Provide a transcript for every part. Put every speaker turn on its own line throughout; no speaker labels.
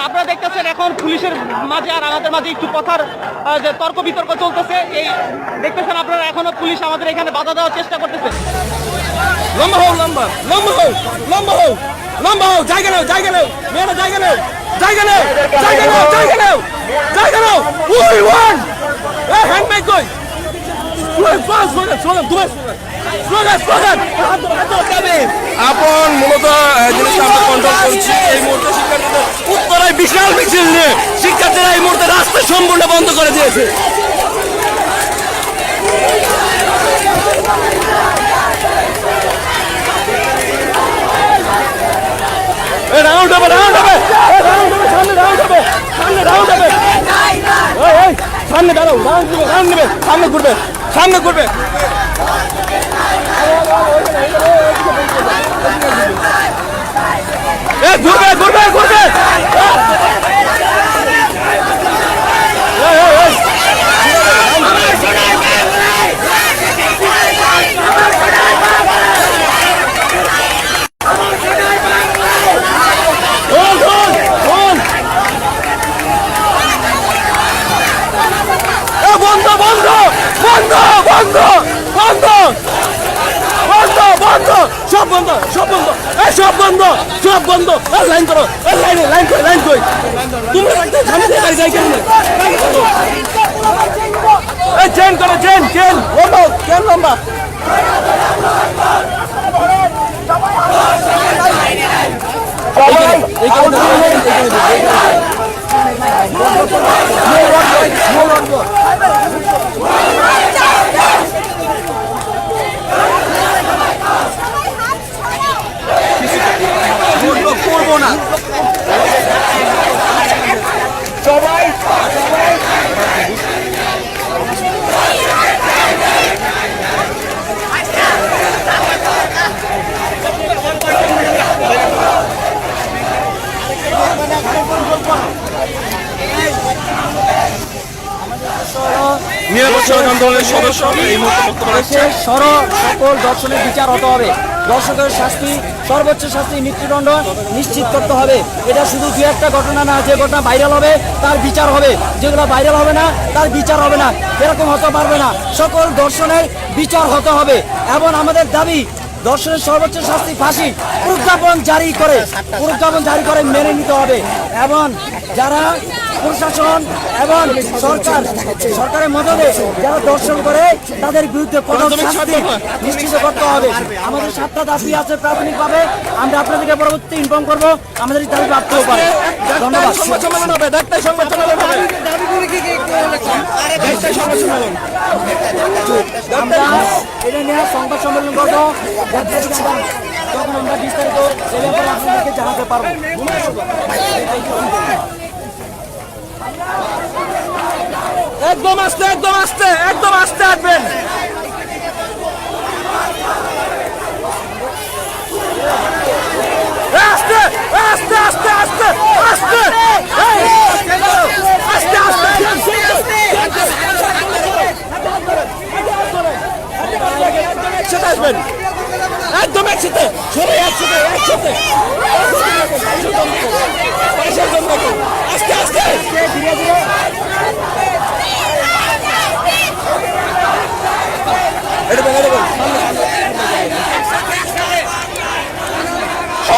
আপনারা দেখতেছেন এখন পুলিশের মাঝে আর আমাদের মাঝে একটু কথার যে তর্ক বিতর্ক চলতেছে। এই দেখতেছেন আপনারা এখনো পুলিশ আমাদের এখানে বাধা দেওয়ার চেষ্টা করতেছে।
লম্বা হও, লম্বা লম্বা হও, লম্বা হও, লম্বা হও, জায়গা নাও, জায়গা নাও, মেয়েরা জায়গা নাও, জায়গা নাও, জায়গা নাও, জায়গা নাও, জায়গা নাও। উই ওয়ান এই হ্যান্ড মাইক কই আপন মূলত জিনিসটা আমরা কন্ট্রোল করছি। এই মুহূর্তে শিক্ষার্থীদের উত্তরায় বিশাল মিছিল নিয়ে শিক্ষার্থীরা এই মুহূর্তে রাস্তা সম্পূর্ণ বন্ধ করে দিয়েছে। রাউন্ড হবে, রাউন্ড হবে, রাউন্ড হবে, সামনে রাউন্ড হবে, সামনে রাউন্ড হবে, সামনে দাঁড়াও, রাউন্ড নেবে, রাউন্ড নেবে, সামনে ঘুরবে, সামনে ঘুরবে। ঘুরবে ঘুরবে ঘুরবে। বন্ধ বন্ধ বন্ধ বন্ধ বন্ধ বন্ধ বন্ধ, সব বন্ধ, সব বন্ধ, সব বন্ধ, সব বন্ধ। লাইন করো, লাইনে লাইন করো, লাইন কই তোমরা সামনে দিয়ে গাড়ি যাই কেন? চেন করো, চেন চেন লম্বা, চেন লম্বা। করবো না সবাই
সকল দর্শনের বিচার হতে হবে। দর্শকের শাস্তি, সর্বোচ্চ শাস্তি, মৃত্যুদণ্ড নিশ্চিত করতে হবে। এটা শুধু দু একটা ঘটনা না, যে ঘটনা ভাইরাল হবে তার বিচার হবে, যেগুলো ভাইরাল হবে না তার বিচার হবে না, এরকম হতে পারবে না। সকল দর্শনের বিচার হতে হবে এবং আমাদের দাবি দর্শনের সর্বোচ্চ শাস্তি ফাঁসি। প্রজ্ঞাপন জারি করে মেনে নিতে হবে এবং যারা প্রশাসন এবং সরকারের মদদে যারা দর্শন করে তাদের বিরুদ্ধে কঠোর শাস্তি নিশ্চিত করতে হবে। আমাদের 7টা দাবি আছে প্রাথমিকভাবে, আমরা আপনাদেরকে পরবর্তী ইনফর্ম করবো আমাদের দাবি প্রাপ্তও পারে। ধন্যবাদ। আমরা এটা নিয়ে সংবাদ সম্মেলন করবো, তখন আমরা বিস্তারিত এ ব্যাপারে আপনাদেরকে জানাতে পারবো।
একদম আস্তে, একদম আস্তে, একদম আস্তে আসবেন। আস্তে আস্তে আস্তে আস্তে আস্তে আস্তে আস্তে একসাথে আসবেন, একদম একসাথে, সবাই একসাথে একসাথে আস্তে আস্তে ধীরে ধীরে। এটা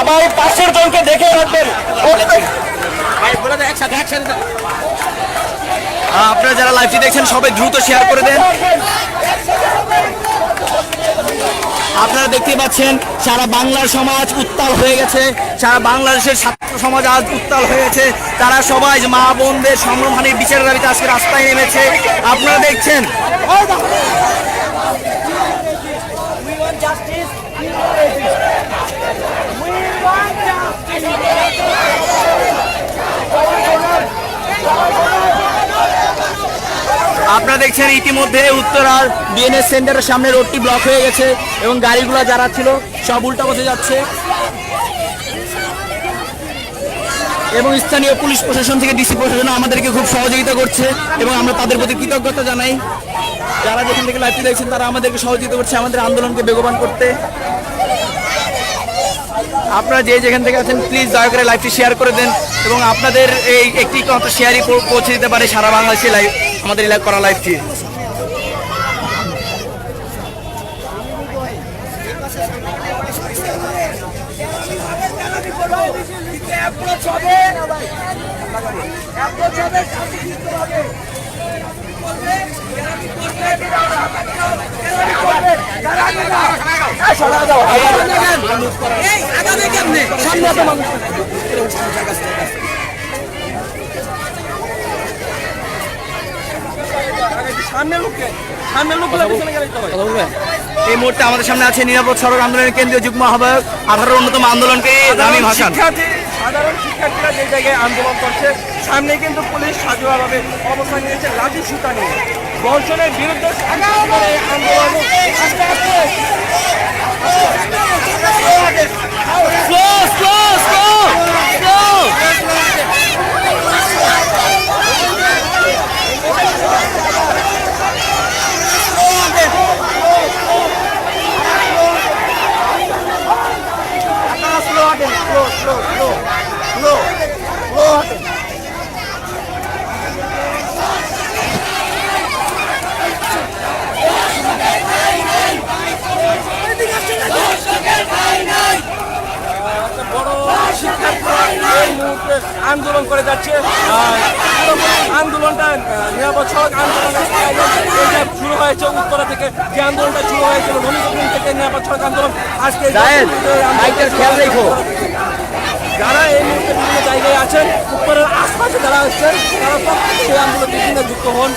সবাই পাশের জনকে দেখে রাখবেন।
আপনারা যারা লাইভটি দেখছেন সবাই দ্রুত শেয়ার করে দেন। আপনারা দেখতে পাচ্ছেন সারা বাংলার সমাজ উত্তাল হয়ে গেছে, সারা বাংলাদেশের ছাত্র সমাজ আজ উত্তাল হয়ে গেছে। তারা সবাই মা বোনদের সম্মানের বিচারের দাবিতে আজকে রাস্তায় নেমেছে। আপনারা দেখছেন আপনারা দেখছেন ইতিমধ্যে উত্তরার বিএনএস সেন্টারের সামনে রোডটি ব্লক হয়ে গেছে এবং গাড়িগুলো যারা ছিল সব উল্টা পথে যাচ্ছে এবং স্থানীয় পুলিশ প্রশাসন থেকে ডিসি প্রশাসন আমাদেরকে খুব সহযোগিতা করছে এবং আমরা তাদের প্রতি কৃতজ্ঞতা জানাই। যারা যেখান থেকে লাইভটি দেখছেন তারা আমাদেরকে সহযোগিতা করছে আমাদের আন্দোলনকে বেগবান করতে। আপনারা যে যেখান থেকে আছেন প্লিজ দয়া করে লাইভটি শেয়ার করে দেন এবং আপনাদের এই একটি কথা শেয়ারই পৌঁছে দিতে পারে সারা বাংলাদেশে লাইভ আমাদের লাইভ করা লাইভটি। এই মুহূর্তে আমাদের সামনে আছে নিরাপদ সড়ক আন্দোলনের কেন্দ্রীয় যুগ্ম আহ্বায়ক 18 অন্যতম আন্দোলনকে রামিম হাসান।
সাধারণ শিক্ষার্থীরা যে জায়গায় আন্দোলন করছে সামনে কিন্তু পুলিশ সাজুয়াভাবে অবস্থান নিয়েছে লাঠি সুতা নিয়ে ধর্ষণের বিরুদ্ধে আন্দোলন আস্তে আস্তে আন্দোলন করে যাচ্ছে। আন্দোলনটা নিরাপদ সড়ক আন্দোলন শুরু হয়েছে উত্তরা থেকে, যে আন্দোলনটা শুরু হয়েছিল নবীন থেকে নিরাপদ সড়ক আন্দোলন আজকে যারা এই মুহূর্তে বিভিন্ন জায়গায় আছেন উত্তরের আশপাশে যারা আছেন তারা প্রত্যেকে এই আন্দোলনের যুক্ত হন।